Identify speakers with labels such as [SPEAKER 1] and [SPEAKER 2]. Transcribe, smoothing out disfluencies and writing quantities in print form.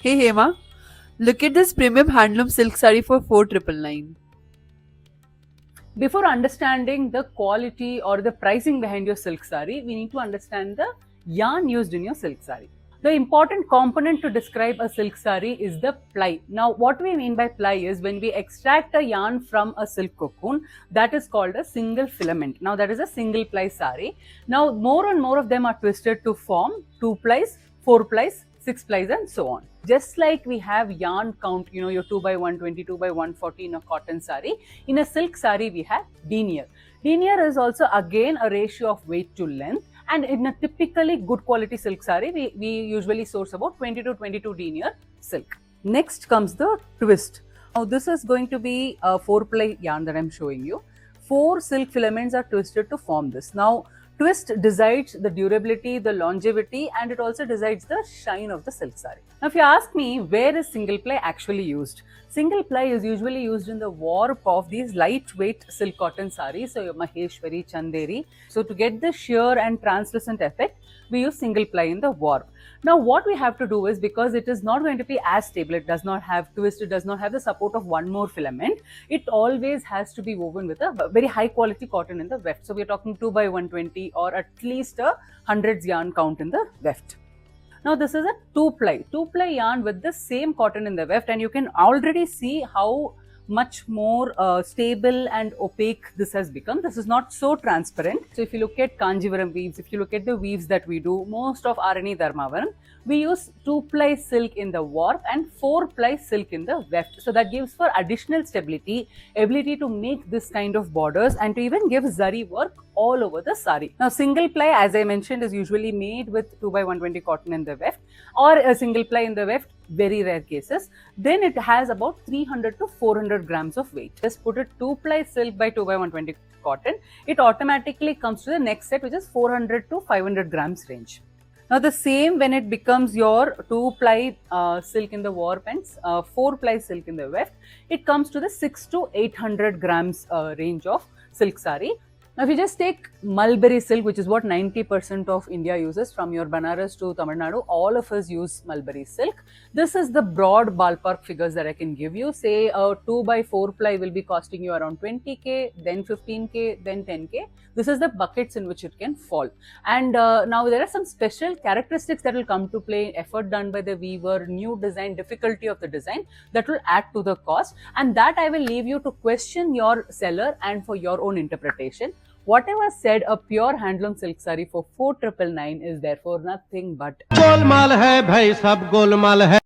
[SPEAKER 1] Hey Hema, look at this premium handloom silk saree for 4999.
[SPEAKER 2] Before understanding the quality or the pricing behind your silk saree, we need to understand the yarn used in your silk saree. The important component to describe a silk saree is the ply. Now, what we mean by ply is when we extract a yarn from a silk cocoon, that is called a single filament. Now, that is a single ply saree. Now, more and more of them are twisted to form 2 plies, 4 plies, 6 plies, and so on. Just like we have yarn count, your 2 by 120, 2 by 140 in a cotton saree, in a silk saree we have denier. Denier is also again a ratio of weight to length, and in a typically good quality silk saree, we usually source about 20 to 22 denier silk. Next comes the twist. Now this is going to be a 4 ply yarn that I'm showing you. 4 silk filaments are twisted to form this. Now twist decides the durability, the longevity, and it also decides the shine of the silk saree. Now, if you ask me, where is single ply actually used? Single ply is usually used in the warp of these lightweight silk cotton sarees, so your Maheshwari, Chanderi. So, to get the sheer and translucent effect, we use single ply in the warp. Now, what we have to do is, because it is not going to be as stable, it does not have twist, it does not have the support of one more filament, it always has to be woven with a very high quality cotton in the weft. So, we are talking 2 by 120 or at least a hundreds yarn count in the weft. Now this is a 2 ply yarn with the same cotton in the weft, and you can already see how much more stable and opaque this has become. This is not so transparent. So if you look at Kanjivaram weaves, if you look at the weaves that we do, most of Arani Dharmavaram, we use 2 ply silk in the warp and 4 ply silk in the weft. So that gives for additional stability, ability to make this kind of borders, and to even give zari work all over the sari. Now single ply, as I mentioned, is usually made with 2 by 120 cotton in the weft, or a single ply in the weft, very rare cases. Then it has about 300 to 400 grams of weight. Just put a 2 ply silk by 2 by 120 cotton, it automatically comes to the next set, which is 400 to 500 grams range. Now the same when it becomes your 2 ply silk in the warp and 4 ply silk in the weft, it comes to the 6 to 800 grams range of silk saree. Now, if you just take mulberry silk, which is what 90% of India uses, from your Banaras to Tamil Nadu, all of us use mulberry silk. This is the broad ballpark figures that I can give you. Say a 2 by 4 ply will be costing you around 20k, then 15k, then 10k. This is the buckets in which it can fall. And now there are some special characteristics that will come to play, effort done by the weaver, new design, difficulty of the design, that will add to the cost. And that I will leave you to question your seller and for your own interpretation. Whatever said, a pure handloom silk saree for 4999 is therefore nothing but
[SPEAKER 3] Golmaal है भाई, सब गोलमाल है।